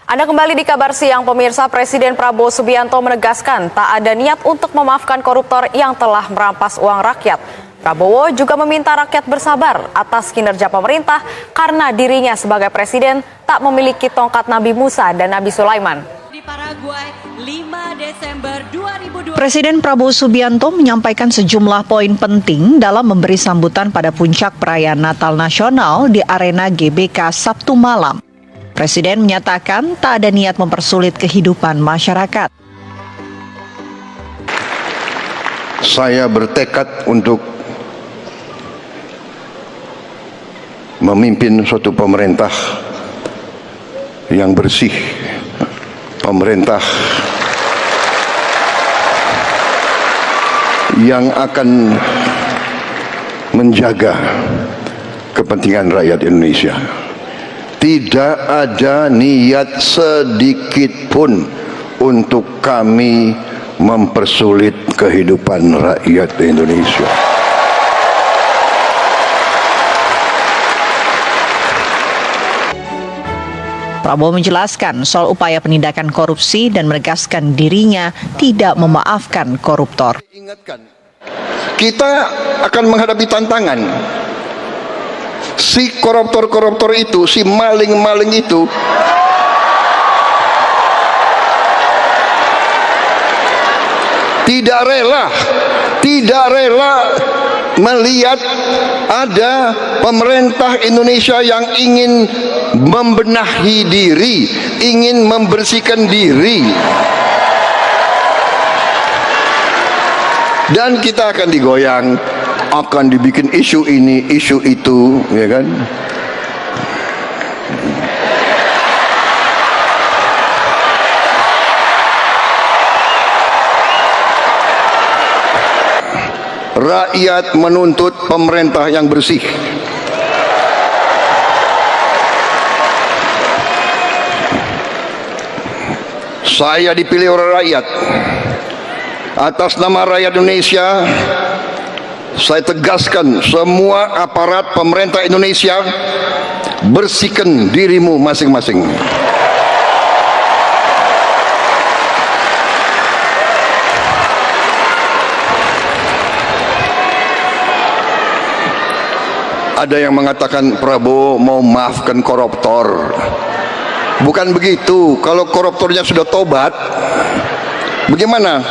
Anda kembali di Kabar Siang, pemirsa. Presiden Prabowo Subianto menegaskan tak ada niat untuk memaafkan koruptor yang telah merampas uang rakyat. Prabowo juga meminta rakyat bersabar atas kinerja pemerintah karena dirinya sebagai presiden tak memiliki tongkat Nabi Musa dan Nabi Sulaiman. Di Paraguay, 5 Desember 2020. Presiden Prabowo Subianto menyampaikan sejumlah poin penting dalam memberi sambutan pada puncak perayaan Natal Nasional di Arena GBK Sabtu malam. Presiden menyatakan tak ada niat mempersulit kehidupan masyarakat. Saya bertekad untuk memimpin suatu pemerintah yang bersih, pemerintah yang akan menjaga kepentingan rakyat Indonesia. Tidak ada niat sedikit pun untuk kami mempersulit kehidupan rakyat Indonesia. Prabowo menjelaskan soal upaya penindakan korupsi dan menegaskan dirinya tidak memaafkan koruptor. Ingatkan, kita akan menghadapi tantangan. Si koruptor-koruptor itu, si maling-maling itu tidak rela melihat ada pemerintah Indonesia yang ingin membenahi diri, ingin membersihkan diri. Dan kita akan digoyang, akan dibikin isu ini, isu itu, ya kan? Rakyat menuntut pemerintah yang bersih. Saya dipilih oleh rakyat. Atas nama rakyat Indonesia, saya tegaskan semua aparat pemerintah Indonesia, bersihkan dirimu masing-masing. Ada yang mengatakan Prabowo mau maafkan koruptor. Bukan begitu. Kalau koruptornya sudah tobat, bagaimana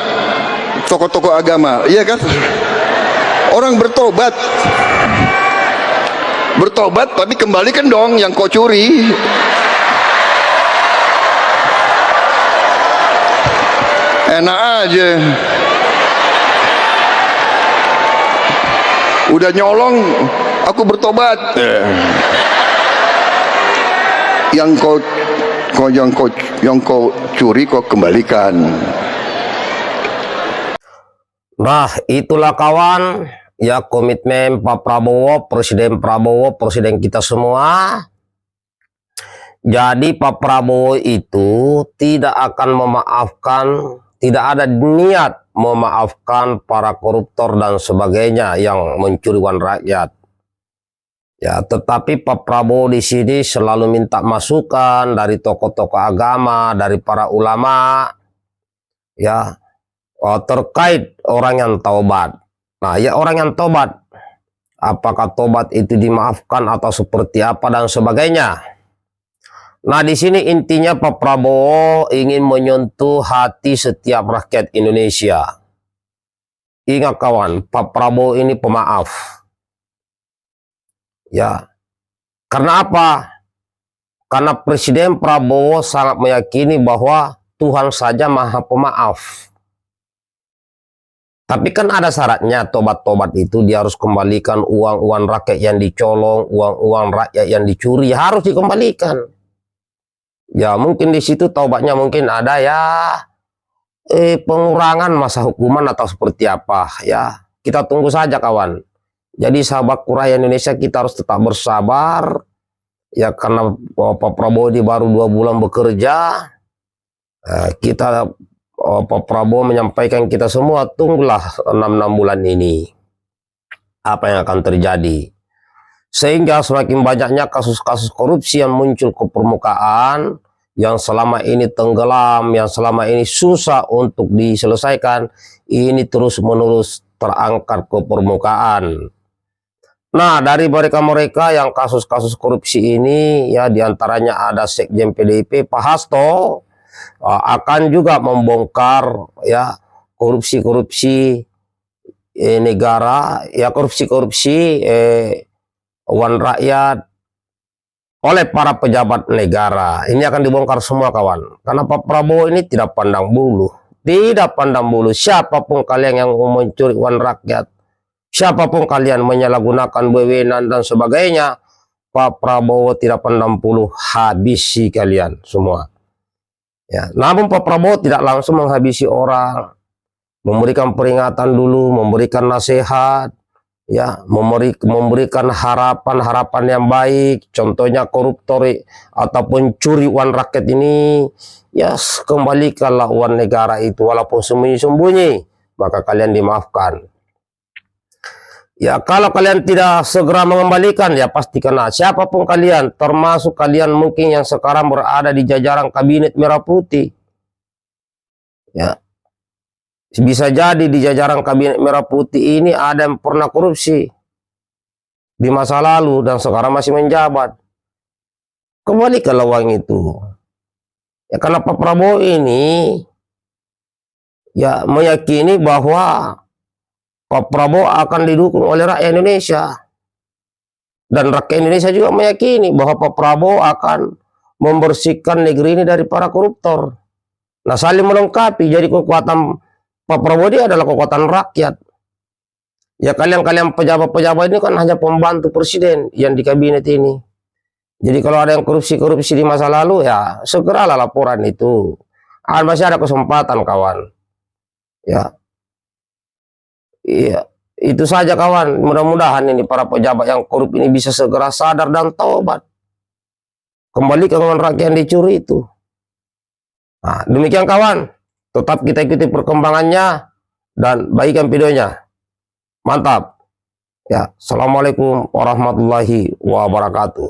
tokoh-tokoh agama? Iya kan? Orang bertobat tapi kembalikan dong yang kau curi. Enak aja. Udah nyolong, aku bertobat. Yang kau curi kau kembalikan. Nah, itulah kawan, ya komitmen Pak Prabowo, presiden kita semua. Jadi Pak Prabowo itu tidak akan memaafkan, tidak ada niat memaafkan para koruptor dan sebagainya yang mencuri uang rakyat. Ya, tetapi Pak Prabowo di sini selalu minta masukan dari tokoh-tokoh agama, dari para ulama, ya, terkait orang yang taubat. Nah, ya orang yang taubat, apakah taubat itu dimaafkan atau seperti apa dan sebagainya. Nah, di sini intinya Pak Prabowo ingin menyentuh hati setiap rakyat Indonesia. Ingat kawan, Pak Prabowo ini pemaaf. Ya, karena apa? Karena Presiden Prabowo sangat meyakini bahwa Tuhan saja Maha Pemaaf. Tapi kan ada syaratnya, tobat-tobat itu dia harus kembalikan uang-uang rakyat yang dicolong, uang-uang rakyat yang dicuri, harus dikembalikan. Ya mungkin di situ taubatnya mungkin ada ya pengurangan masa hukuman atau seperti apa ya. Kita tunggu saja kawan. Jadi sahabatku rakyat Indonesia, kita harus tetap bersabar ya, karena Pak Prabowo di baru 2 bulan bekerja. Kita Pak Prabowo menyampaikan kita semua tunggulah 6 bulan ini apa yang akan terjadi. Sehingga semakin banyaknya kasus-kasus korupsi yang muncul ke permukaan, yang selama ini tenggelam, yang selama ini susah untuk diselesaikan, ini terus-menerus terangkat ke permukaan. Nah, dari mereka-mereka yang kasus-kasus korupsi ini, ya diantaranya ada Sekjen PDIP Pak Hasto, akan juga membongkar ya korupsi-korupsi negara, ya korupsi-korupsi uang rakyat oleh para pejabat negara. Ini akan dibongkar semua, kawan. Karena Pak Prabowo ini tidak pandang bulu. Tidak pandang bulu. Siapapun kalian yang mencuri uang rakyat, siapapun kalian menyalahgunakan wewenang dan sebagainya, Pak Prabowo tidak pandang bulu, habisi kalian semua. Ya, namun Pak Prabowo tidak langsung menghabisi orang, memberikan peringatan dulu, memberikan nasihat, ya, memberikan harapan-harapan yang baik. Contohnya koruptor ataupun curi uang rakyat ini, ya kembalikanlah uang negara itu walaupun sembunyi-sembunyi, maka kalian dimaafkan. Ya, kalau kalian tidak segera mengembalikan, ya pastikanlah siapapun kalian, termasuk kalian mungkin yang sekarang berada di jajaran kabinet merah putih, ya, bisa jadi di jajaran kabinet merah putih ini ada yang pernah korupsi di masa lalu dan sekarang masih menjabat. Kembalikanlah uang itu. Ya, karena Pak Prabowo ini ya meyakini bahwa Pak Prabowo akan didukung oleh rakyat Indonesia. Dan rakyat Indonesia juga meyakini bahwa Pak Prabowo akan membersihkan negeri ini dari para koruptor. Nah, saling melengkapi. Jadi kekuatan Pak Prabowo dia adalah kekuatan rakyat. Ya, kalian-kalian pejabat-pejabat ini kan hanya pembantu presiden yang di kabinet ini. Jadi kalau ada yang korupsi-korupsi di masa lalu, ya segeralah laporan itu. Masih ada kesempatan, kawan. Ya. Iya, itu saja, kawan. Mudah-mudahan ini para pejabat yang korup ini bisa segera sadar dan taubat. Kembalikan uang rakyat yang dicuri itu. Nah, demikian, kawan. Tetap kita ikuti perkembangannya dan bagikan videonya. Mantap. Ya, assalamualaikum warahmatullahi wabarakatuh.